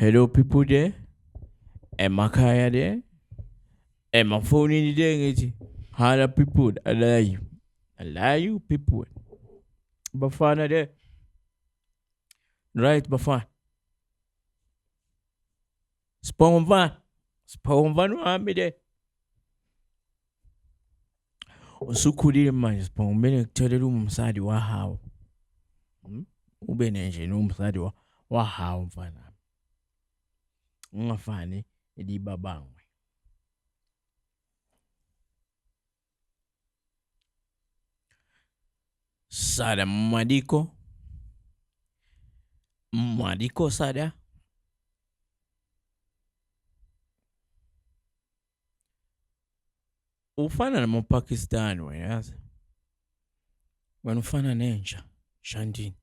Hello, people there. Emakaya there. Phone in there. Hana people. I lie you people. Bafana there. Right, Bafana. Spawn van wami there. Usukhulile manje Spawn. Kumele ngikuthelela umsadi wahawu. Ube nje nomsadi wahawu mfana. Ungafani elibabangwe. Sada Madiko sada ufana namapakistani wayazi wena ufana nenja Shandini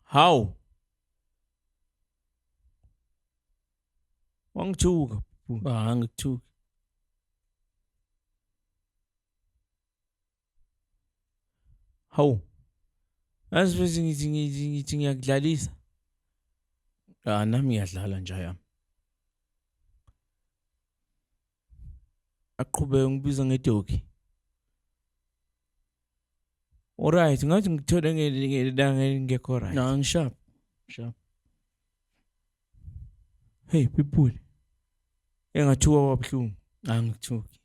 how wangithuka angithuki how asifuthi ngithi ngiyakudlalisa nami ngiyadlala nje yami aqhubeke ngibiza ngedoki alright ngathi ngithole ngelanga ngekho right ngishap hey people engathuka wabhlungu angithuki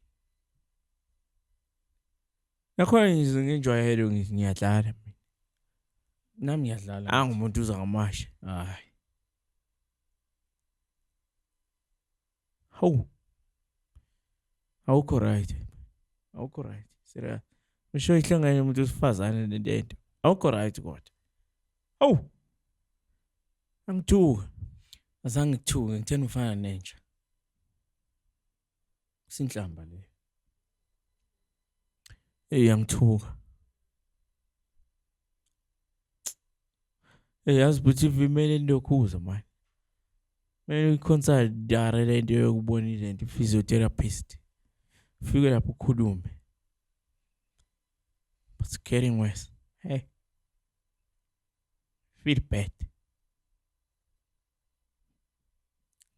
yakhona nginjwayele ngithi ngiyadlala nami ngiyadlala angumuntu uza ngamashe hayi awukho right sira usho ihlangane umuntu usifazane lento awukho right kodwa angithuka azange ngithuke ngithena ufana nenja sinhlamba le angithuka yazi ukuthi vimele ndokhuza manje manje i-consult dare lento yokubona ilento physiotherapist fike lapho ukhulume but it's getting worse hey feel bad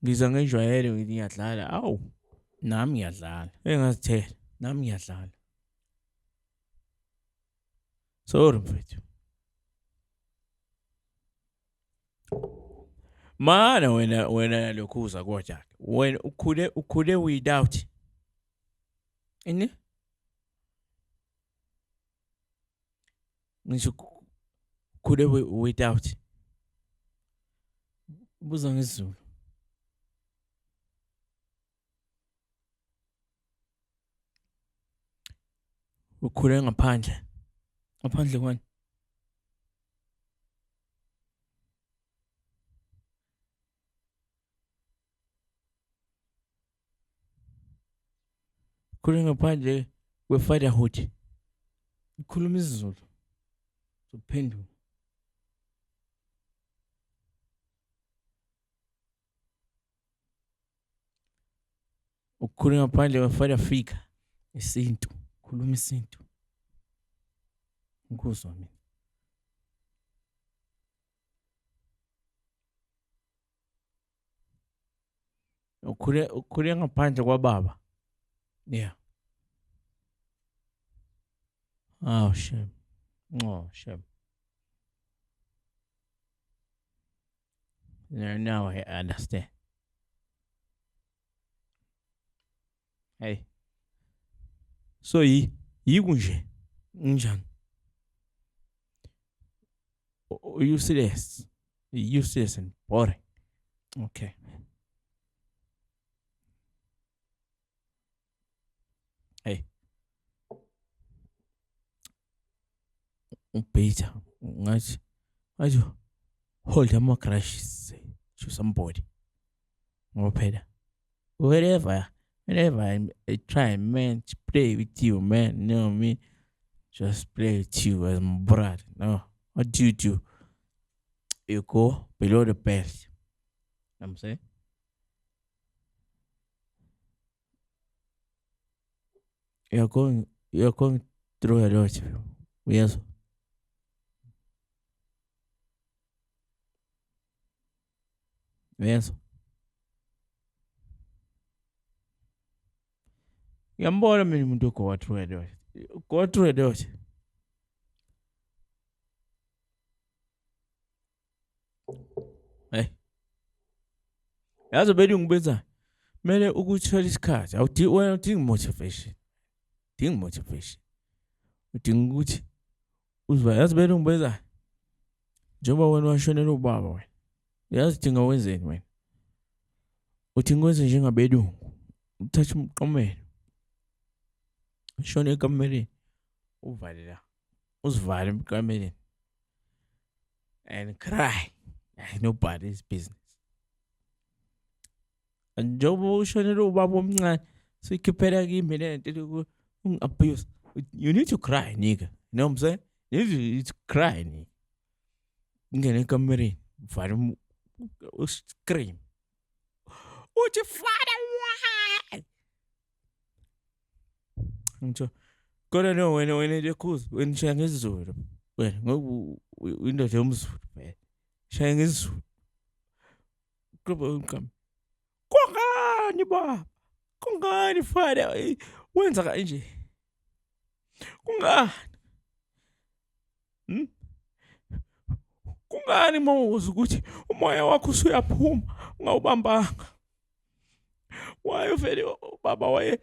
ngiza ngenjwayele ngithi ngiyadlala nami ngiyadlala engazithela nami ngiyadlala sorry mfethu mana wena lokhuza kodwa wena ukhule without ini ngisho ukhule without buza ngesizulu ukhule ngaphandle kwani ukhule ngaphandle kwe-fatherhood ukhuluma isiZulu uphendula ukhule ngaphandle kwe-father figure isintu khuluma isintu ngikuzwa mina ukhule ngaphandle kwababa yeah shame shame now I understand hey so yikunje njani useless and boring okay hey Peter ngathi hold my crushes to somebody ngoba whenever I try man to play with you man no me just play with you as my brother no what do? You go below the belt I'm saying you're going through a lot yes uyezwa. Ngiyambona mina umuntu ogo through that. Go through that. Hey. Yazi bedi ngibenza. Mele ukuthola isikhathi. Wena udinga motivation. Udinga motivation. Udinga ukuthi uzwa yazi bedi ngibenza. Njengoba wena washonela ubaba wena. Yazi dinga wenzeni wena. Udinga wenze njengabelungu. Uthatha umqomelo. Ushone ekamereni. Uvale la. Uzivale emkamereni. And cry. Nobody's business. Njengoba ushonela ubaba omncane sikhiphela kimi lento abuse. You need to cry, nigga. You know what I'm saying? You need to cry, nigga. Ngene ekamereni. Uvale scream. Uthi father why? Ngitho kodwa no wena lekhuzi wena shaya ngesizulu. Wena ngoku indoda yomZulu phela. Shaya ngesizulu. Kuba umqamo. Kungani baba? Kungani father? Wenza kanje. Kungani? Kungani mawuza ukuthi umoya wakho usuyaphuma ungawubambanga? Why uvele baba waye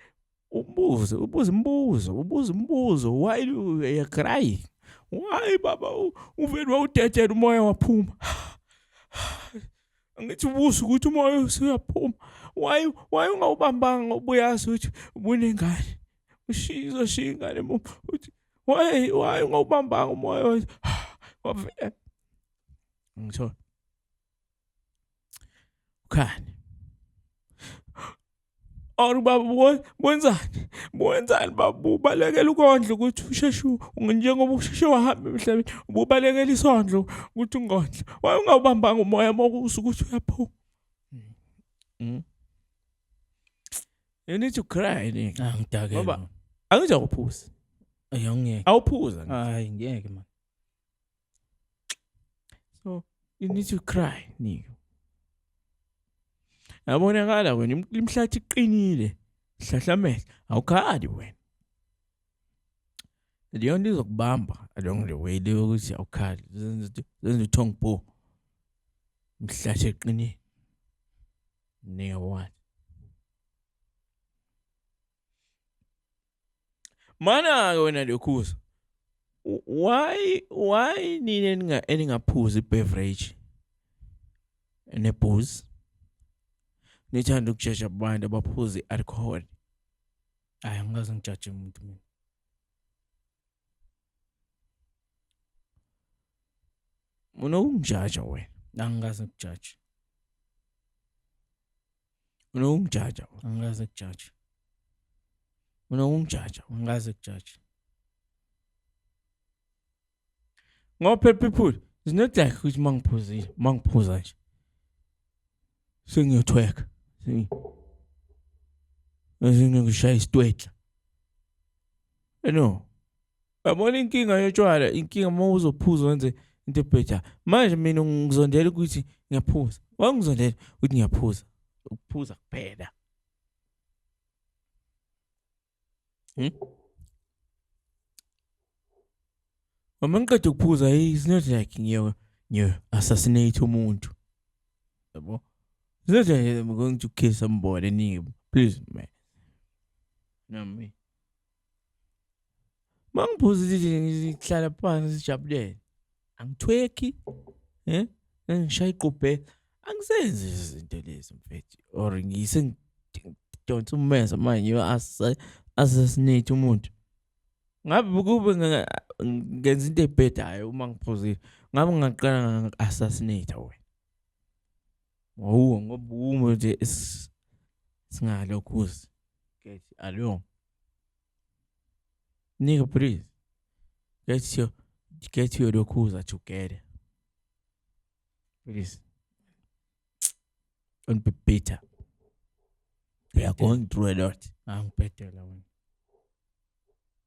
ubuze imbuzo why you crying? Why baba uvele wawudedela umoya waphuma? Angithi ubuza ukuthi umoya usuyaphuma. Why ungawubambanga ubuyazi ukuthi ubunengane? Ushiya ingane uthi why ungawubambanga umoya wavela? Ngitho ukhani or baba wenzani baba ubalekela ukondla ukuthi usheshe njengoba usheshe wahamba emhlabeni ubalekela isondlo ukuthi ungondla waye ungawubambanga umoya mokusukuthi uyaphuma. You need to cry nigga. Ngidake Baba angizwa ukuphuza. Ayongeke. Awuphuza. Hayi ngeke man. So you need to cry nigga. Yabonakala wena imhlathi iqinile. Hlahlamela awukhali wena. Leyo nto izokubamba along the way leyo ukuthi awukhali. Zenza uthong bo. Imhlathi eqinile. Nigga what? Mana wena lekhuza. Why nini eningaphuzi beverage nebooze? Nithanda ukujaja abantu abaphuza alcohol. Hayi angikaze ngijaje umuntu mina. Unokungijaja wena. Angikaze ngijaje. Unokungijaja. Angikaze ngijaje. Unokungijaja. Angikaze ngijaje. Ngoba people it's not like ukuthi mangiphuza nje. Sengiyotweka. Ngishaya isitwetla. No. Yabona inkinga yotshwala, inkinga mawuzophuza wenze into ebheja. Manje mina ngizondela ukuthi ngiyaphuza. Wangizondela ukuthi ngiyaphuza. Ukuphuza kuphela. Uma ngiqeda ukuphuza it's not like ngiyo assassinate umuntu. Yabo. It's not like I'm going to kill somebody nigga. Please man. Nami. Mangiphuza ngihlala phansi sijabulele. Angithweki. Ngishaya iqubhe. Angisenzi izinto lezi mfethu. Or ngiyidonsa umenza manje assassinate umuntu. Ngabe kube ngenza into ebhedayo uma ngiphuzile. Ngabe ngaqala assassinate wena. Ngoba uma nje singalokhuzi. Alo. Nigga please. Get your dokhuza together. Please. Don't be bitter. We are going through a lot. Angiphetela wena.